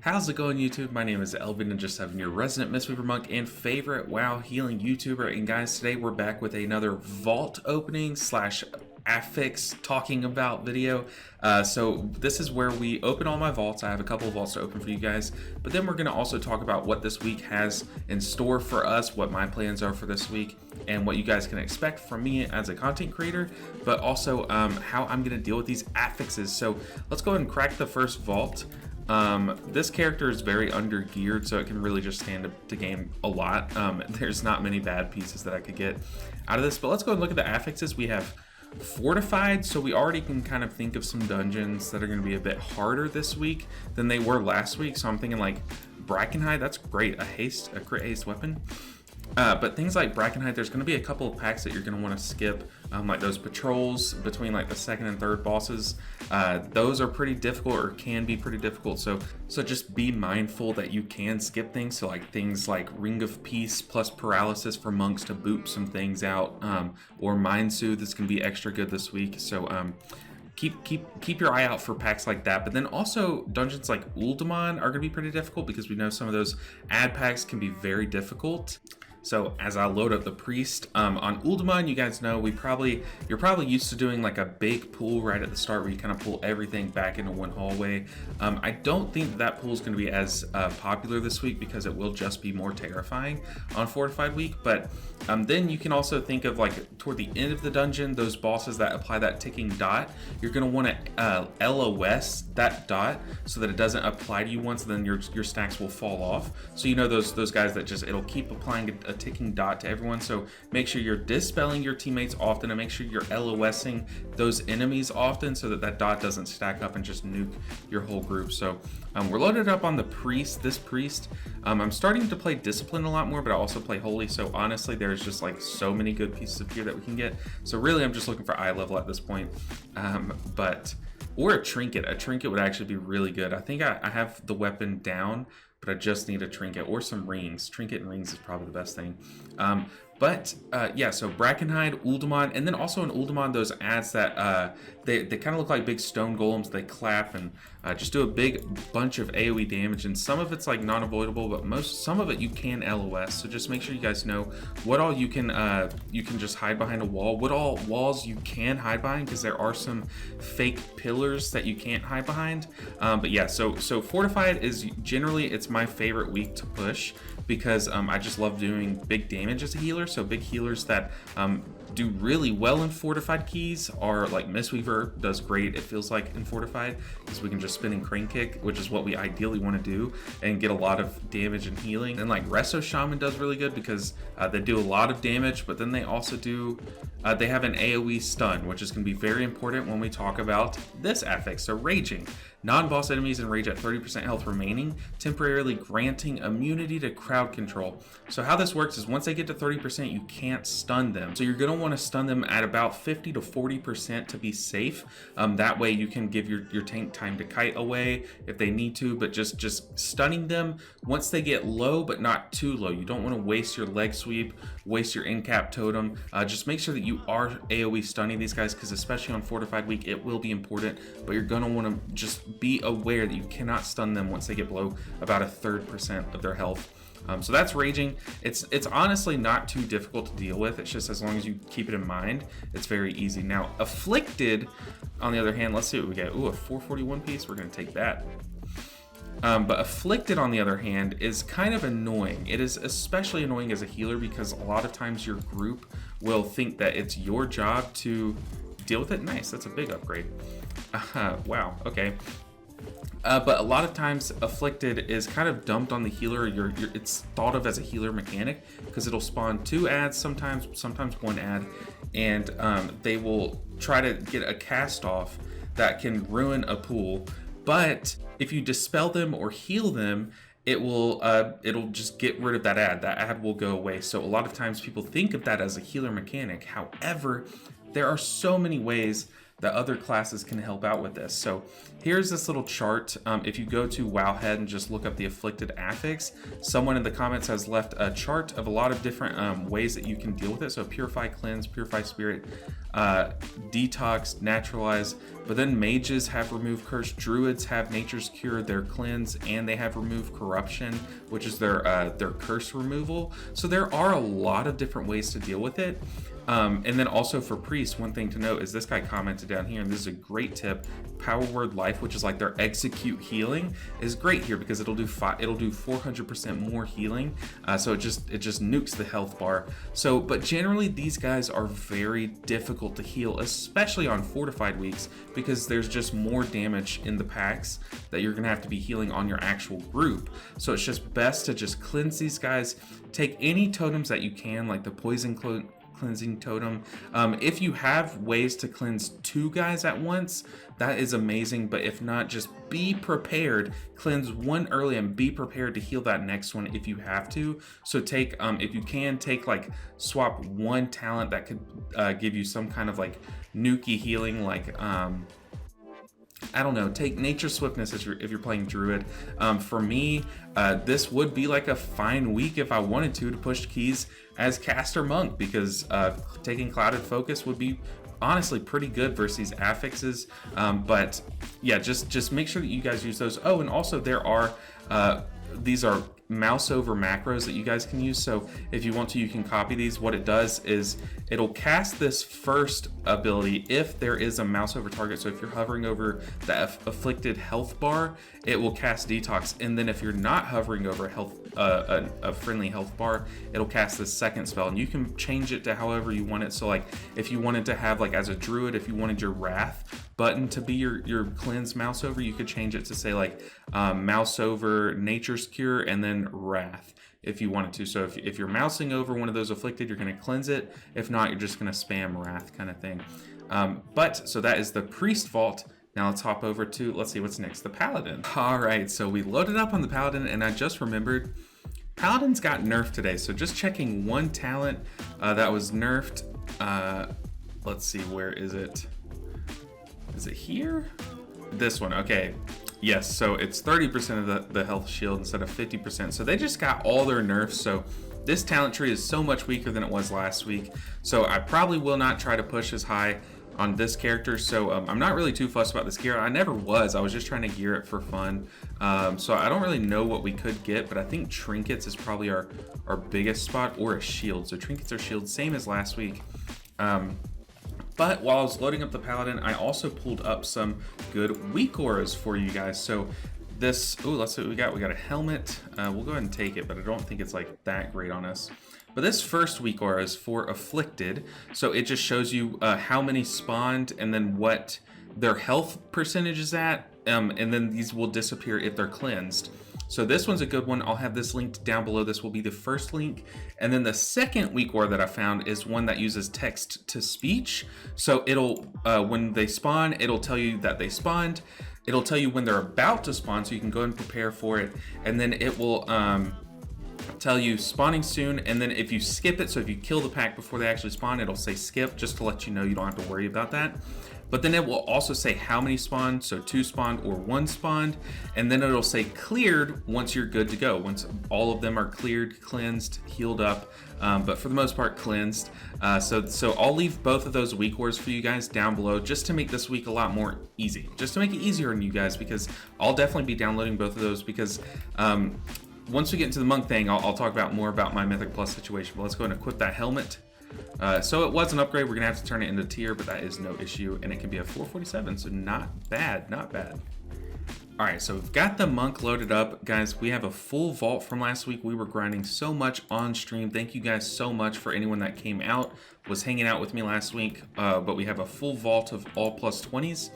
How's it going, YouTube? My name is Elvin and just having your resident Mistweaver monk and favorite WoW healing YouTuber. And guys, today we're back with another vault opening slash affix talking about video. So this is where we open all my vaults. I have a couple of vaults to open for you guys, but then we're going to also talk about what this week has in store for us, what my plans are for this week, and what you guys can expect from me as a content creator, but also how I'm going to deal with these affixes. So let's go ahead and crack the first vault. This character is very under geared, so it can really just stand to game a lot. There's not many bad pieces that I could get out of this, but let's go and look at the affixes. We have Fortified, so we already can kind of think of some dungeons that are going to be a bit harder this week than they were last week. So I'm thinking like Dragonflight, that's great, a crit haste weapon. But things like Dragonflight, there's going to be a couple of packs that you're going to want to skip, like those patrols between like the second and third bosses. Those are pretty difficult, or can be pretty difficult. So just be mindful that you can skip things. So like things like Ring of Peace plus Paralysis for monks to boot some things out, or Mind Soothe is going to be extra good this week. So keep your eye out for packs like that. But then also dungeons like Uldaman are going to be pretty difficult because we know some of those ad packs can be very difficult. So as I load up the priest, on Uldaman, you guys know you're probably used to doing like a big pull right at the start where you kind of pull everything back into one hallway. I don't think that pull is going to be as popular this week because it will just be more terrifying on Fortified week. But then you can also think of like toward the end of the dungeon, those bosses that apply that ticking dot, you're going to want to LOS that dot so that it doesn't apply to you once, then your stacks will fall off. So you know those guys that just, it'll keep applying a ticking dot to everyone. So make sure you're dispelling your teammates often, and make sure you're LOSing those enemies often so that dot doesn't stack up and just nuke your whole group. So we're loaded up on the priest. This priest, I'm starting to play discipline a lot more, but I also play holy. So honestly, there's just like so many good pieces of gear that we can get. So really, I'm just looking for eye level at this point. Or a trinket. A trinket would actually be really good. I think I have the weapon down, but I just need a trinket or some rings. Trinket and rings is probably the best thing. Yeah, so Dragonflight, Uldaman, and then also in Uldaman, those ads that they kind of look like big stone golems. They clap and just do a big bunch of AoE damage, and some of it's like non-avoidable, but some of it you can LOS. So just make sure you guys know what all you can just hide behind a wall, what all walls you can hide behind, because there are some fake pillars that you can't hide behind. But yeah, so Fortified is generally, it's my favorite week to push because I just love doing big damage as a healer. So big healers that do really well in Fortified keys are like Mistweaver does great, it feels like, in Fortified, because we can just spin and crane kick, which is what we ideally want to do, and get a lot of damage and healing. And like Resto Shaman does really good because they do a lot of damage, but then they also do they have an AoE stun, which is going to be very important when we talk about this affix. So Raging. Non-boss enemies enrage at 30% health remaining, temporarily granting immunity to crowd control. So how this works is once they get to 30%, you can't stun them. So you're going to want to stun them at about 50 to 40% to be safe. That way you can give your tank time to kite away if they need to, but just stunning them once they get low, but not too low. You don't want to waste your leg sweep, waste your in-cap totem. Just make sure that you are AoE stunning these guys, because especially on Fortified week, it will be important, but you're going to want to just be aware that you cannot stun them once they get below about 1/3% of their health. So that's Raging. It's honestly not too difficult to deal with. It's just as long as you keep it in mind, it's very easy. Now, Afflicted, on the other hand, let's see what we get. Ooh, a 441 piece. We're going to take that. But Afflicted, on the other hand, is kind of annoying. It is especially annoying as a healer because a lot of times your group will think that it's your job to deal with it. Nice, that's a big upgrade. Wow, okay. But a lot of times Afflicted is kind of dumped on the healer. It's thought of as a healer mechanic because it'll spawn 2 ads, sometimes 1 ad, and they will try to get a cast off that can ruin a pool. But if you dispel them or heal them, it'll just get rid of that ad. That ad will go away. So a lot of times people think of that as a healer mechanic. However, there are so many ways that other classes can help out with this. So here's this little chart. If you go to Wowhead and just look up the Afflicted Affix, someone in the comments has left a chart of a lot of different ways that you can deal with it. So Purify, Cleanse, Purify Spirit, Detox, Naturalize, but then mages have Remove Curse, druids have Nature's Cure, their Cleanse, and they have Remove Corruption, which is their curse removal. So there are a lot of different ways to deal with it. And then also for priests, one thing to note is this guy commented down here, and this is a great tip. Power Word Life, which is like their execute healing, is great here because it'll do 400% more healing. So it just nukes the health bar. So, but generally these guys are very difficult to heal, especially on fortified weeks, because there's just more damage in the packs that you're gonna have to be healing on your actual group. So it's just best to just cleanse these guys. Take any totems that you can, like the poison cleansing totem. If you have ways to cleanse 2 guys at once, that is amazing, but if not, just be prepared. Cleanse 1 early and be prepared to heal that next one if you have to. So take, if you can, take like swap 1 talent that could give you some kind of like nuky healing, like I don't know, take Nature Swiftness if you're playing Druid. For me, this would be like a fine week if I wanted to push keys as Caster Monk, because taking Clouded Focus would be honestly pretty good versus these affixes. But yeah, just make sure that you guys use those. Oh, and also there are, these are mouse over macros that you guys can use. So if you want to, you can copy these. What it does is it'll cast this first ability if there is a mouse over target. So if you're hovering over the afflicted health bar, it will cast Detox. And then if you're not hovering over a friendly health bar, it'll cast this second spell, and you can change it to however you want it. So like if you wanted to have, like as a druid, if you wanted your Wrath button to be your cleanse mouse over, you could change it to say like mouse over Nature's Cure and then Wrath if you wanted to. So if you're mousing over one of those afflicted, you're going to cleanse it. If not, you're just going to spam Wrath kind of thing. But so that is the Priest Vault. Now let's hop over to, let's see what's next, the Paladin. All right, so we loaded up on the Paladin, and I just remembered Paladin's got nerfed today. So just checking one talent that was nerfed. Let's see, where is it? Is it here? This one, okay. Yes, so it's 30% of the health shield instead of 50%. So they just got all their nerfs. So this talent tree is so much weaker than it was last week. So I probably will not try to push as high on this character. So I'm not really too fussed about this gear. I never was. I was just trying to gear it for fun. So I don't really know what we could get, but I think trinkets is probably our biggest spot, or a shield. So trinkets or shields, same as last week. But while I was loading up the Paladin, I also pulled up some good Weakauras for you guys. So this, ooh, let's see what we got. We got a helmet. We'll go ahead and take it, but I don't think it's like that great on us. But this first Weakaura is for Afflicted. So it just shows you how many spawned and then what their health percentage is at. And then these will disappear if they're cleansed. So this one's a good one. I'll have this linked down below. This will be the first link. And then the second Weakaura that I found is one that uses text to speech. So it'll, when they spawn, it'll tell you that they spawned. It'll tell you when they're about to spawn, so you can go and prepare for it. And then it will tell you spawning soon. And then if you skip it, so if you kill the pack before they actually spawn, it'll say skip, just to let you know you don't have to worry about that. But then it will also say how many spawned, so 2 spawned or 1 spawned, and then it'll say cleared once you're good to go, once all of them are cleared, cleansed, healed up, but for the most part cleansed. So I'll leave both of those Weakauras for you guys down below, just to make this week a lot more easy, just to make it easier on you guys, because I'll definitely be downloading both of those, because once we get into the monk thing, I'll talk about more about my Mythic Plus situation. But let's go ahead and equip that helmet. So it was an upgrade. We're gonna have to turn it into tier, but that is no issue, and it can be a 447, so not bad, not bad. All right, so we've got the monk loaded up, guys. We have a full vault from last week. We were grinding so much on stream. Thank you guys so much for anyone that came out, was hanging out with me last week. But we have a full vault of all plus 20s.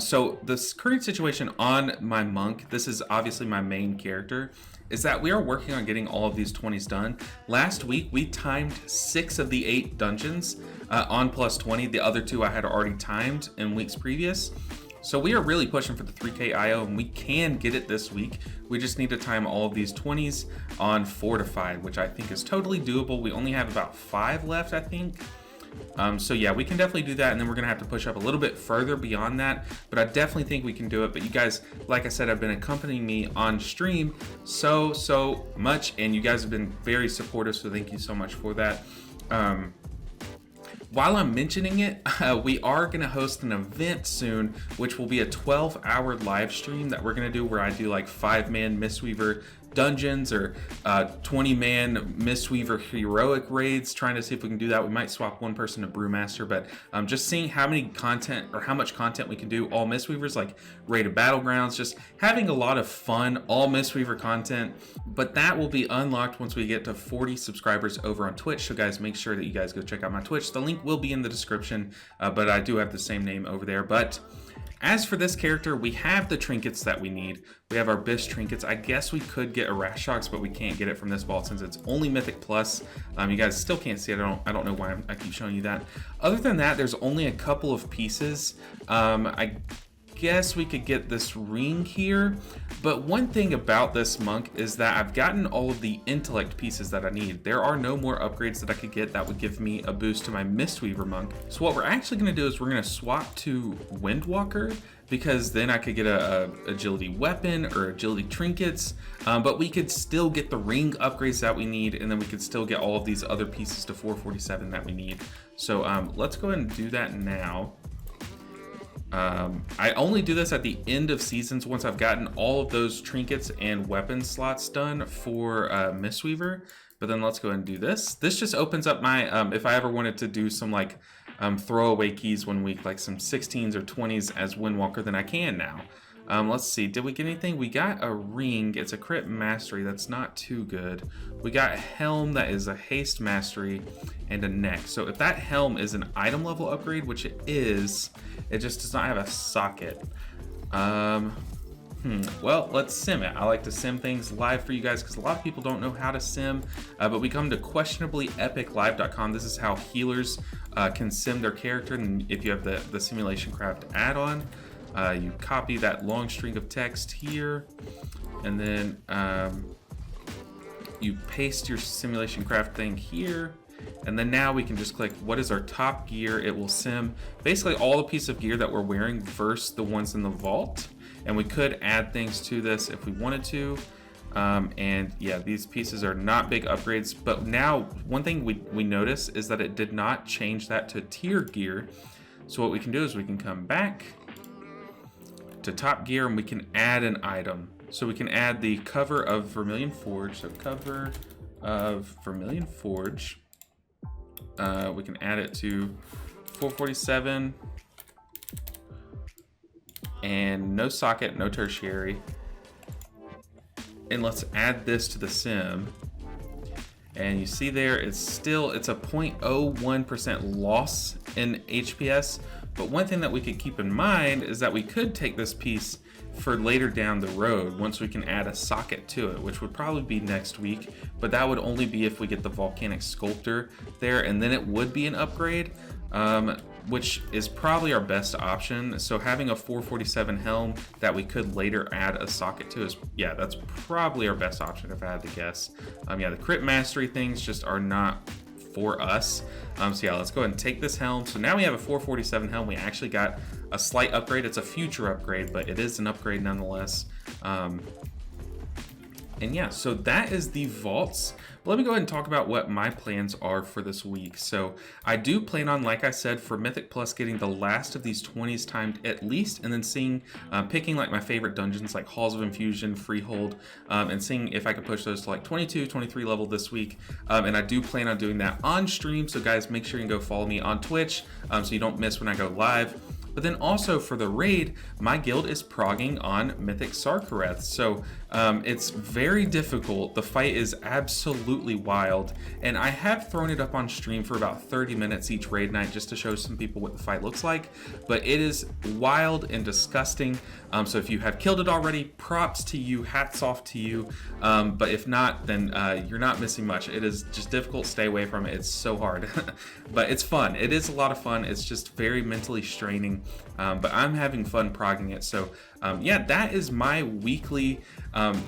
So this current situation on my monk, this is obviously my main character, is that we are working on getting all of these 20s done. Last week, we timed 6 of the 8 dungeons on plus 20. The other 2 I had already timed in weeks previous. So we are really pushing for the 3K IO, and we can get it this week. We just need to time all of these 20s on Fortified, which I think is totally doable. We only have about 5 left, I think. So yeah, we can definitely do that, and then we're gonna have to push up a little bit further beyond that, but I definitely think we can do it. But you guys, like I said, have been accompanying me on stream so much, and you guys have been very supportive, so thank you so much for that. While I'm mentioning it, we are going to host an event soon, which will be a 12-hour live stream that we're going to do, where I do like 5-man Mistweaver dungeons or 20-man Mistweaver heroic raids, trying to see if we can do that. We might swap one person to Brewmaster, but just seeing how many content or how much content we can do all Mistweavers, like raided battlegrounds, just having a lot of fun all Mistweaver content. But that will be unlocked once we get to 40 subscribers over on Twitch. So guys, make sure that you guys go check out my Twitch. The link will be in the description, but I do have the same name over there. But as for this character, we have the trinkets that we need. We have our Bish trinkets. I guess we could get a Rashox, but we can't get it from this vault since it's only Mythic Plus. You guys still can't see it. I don't know why I keep showing you that. Other than that, there's only a couple of pieces. I guess we could get this ring here, but one thing about this monk is that I've gotten all of the intellect pieces that I need. There are no more upgrades that I could get that would give me a boost to my Mistweaver monk. So what we're actually going to do is we're going to swap to Windwalker, because then I could get a agility weapon or agility trinkets, but we could still get the ring upgrades that we need, and then we could still get all of these other pieces to 447 that we need. So let's go ahead and do that now. I only do this at the end of seasons once I've gotten all of those trinkets and weapon slots done for Mistweaver. But then let's go ahead and do this. This just opens up my, if I ever wanted to do some like throwaway keys one week, like some 16s or 20s as Windwalker, then I can now. Let's see, did we get anything? We got a ring. It's a crit mastery. That's not too good. We got a helm that is a haste mastery and a neck. So if that helm is an item level upgrade, which it is, it just does not have a socket. Well, let's sim it. I like to sim things live for you guys because a lot of people don't know how to sim, but we come to questionablyepiclive.com. This is how healers can sim their character, and if you have the Simulation Craft add-on, you copy that long string of text here, and then you paste your Simulation Craft thing here, and then now we can just click what is our top gear. It will sim basically all the pieces of gear that we're wearing versus the ones in the vault, and we could add things to this if we wanted to. And yeah, these pieces are not big upgrades, but now one thing we notice is that it did not change that to tier gear. So what we can do is we can come back to top gear and we can add an item. So we can add the cover of Vermilion Forge. So cover of Vermilion Forge. We can add it to 447 and no socket, no tertiary. And let's add this to the sim. And you see there, it's a 0.01% loss in HPS. But one thing that we could keep in mind is that we could take this piece for later down the road once we can add a socket to it, which would probably be next week, but that would only be if we get the Volcanic Sculptor there, and then it would be an upgrade, which is probably our best option. So having a 447 helm that we could later add a socket to is, yeah, that's probably our best option if I had to guess. Yeah, the crit mastery things just are not for us. So yeah, let's go ahead and take this helm. So now we have a 447 helm. We actually got a slight upgrade. It's a future upgrade, but it is an upgrade nonetheless. And yeah, so that is the vaults. But let me go ahead and talk about what my plans are for this week. So I do plan on, like I said, for Mythic Plus, getting the last of these 20s timed at least, and then seeing, picking like my favorite dungeons like Halls of Infusion, Freehold, and seeing if I could push those to like 22, 23 level this week. And I do plan on doing that on stream. So guys, make sure you can go follow me on Twitch so you don't miss when I go live. But then also for the raid, my guild is progging on Mythic Sarkareth. So it's very difficult. The fight is absolutely wild. And I have thrown it up on stream for about 30 minutes each raid night just to show some people what the fight looks like. But it is wild and disgusting. So if you have killed it already, props to you, hats off to you. But if not, then you're not missing much. It is just difficult, stay away from it. It's so hard. But it's fun. It is a lot of fun. It's just very mentally straining. but I'm having fun progging it. So yeah, that is my weekly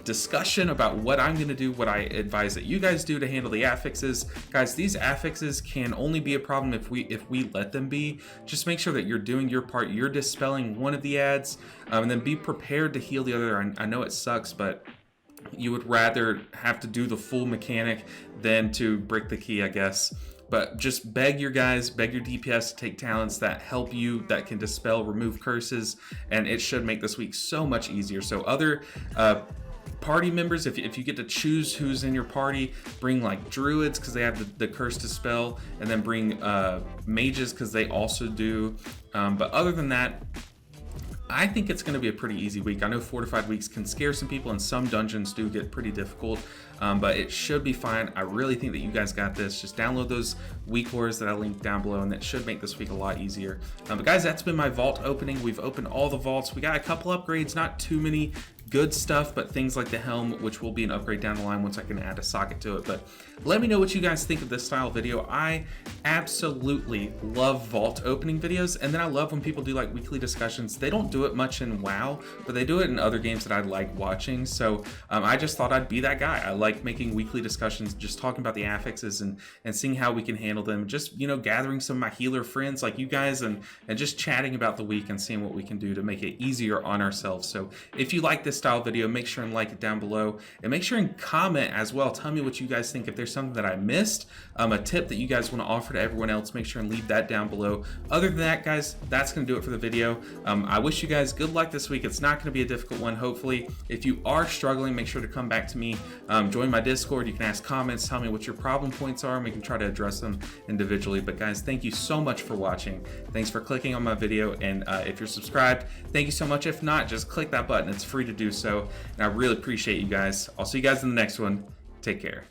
discussion about what I'm going to do, what I advise that you guys do to handle the affixes. Guys, these affixes can only be a problem if we let them be. Just make sure that you're doing your part, you're dispelling one of the ads, and then be prepared to heal the other. I know it sucks, but you would rather have to do the full mechanic than to break the key, I guess. But just beg your guys, beg your DPS to take talents that help you, that can dispel, remove curses, and it should make this week so much easier. So other party members, if you get to choose who's in your party, bring like druids because they have the curse dispel, and then bring mages because they also do. But other than that, I think it's going to be a pretty easy week. I know Fortified weeks can scare some people, and some dungeons do get pretty difficult, but it should be fine. I really think that you guys got this. Just download those Weakauras that I linked down below, and that should make this week a lot easier. But guys, that's been my vault opening. We've opened all the vaults. We got a couple upgrades, not too many good stuff, but things like the helm, which will be an upgrade down the line once I can add a socket to it. But let me know what you guys think of this style of video. I absolutely love vault opening videos, and then I love when people do like weekly discussions. They don't do it much in WoW, but they do it in other games that I like watching. So I just thought I'd be that guy. I like making weekly discussions, just talking about the affixes and seeing how we can handle them. Just, you know, gathering some of my healer friends like you guys and just chatting about the week and seeing what we can do to make it easier on ourselves. So if you like this style video, make sure and like it down below, and make sure and comment as well. Tell me what you guys think. If there's something that I missed, a tip that you guys want to offer to everyone else, make sure and leave that down below. Other than that, guys, that's going to do it for the video. I wish you guys good luck this week. It's not going to be a difficult one, hopefully. If you are struggling, make sure to come back to me. Join my Discord. You can ask comments, tell me what your problem points are, and we can try to address them individually. But guys, thank you so much for watching. Thanks for clicking on my video, and if you're subscribed, thank you so much. If not, just click that button. It's free to do so, and I really appreciate you guys. I'll see you guys in the next one. Take care.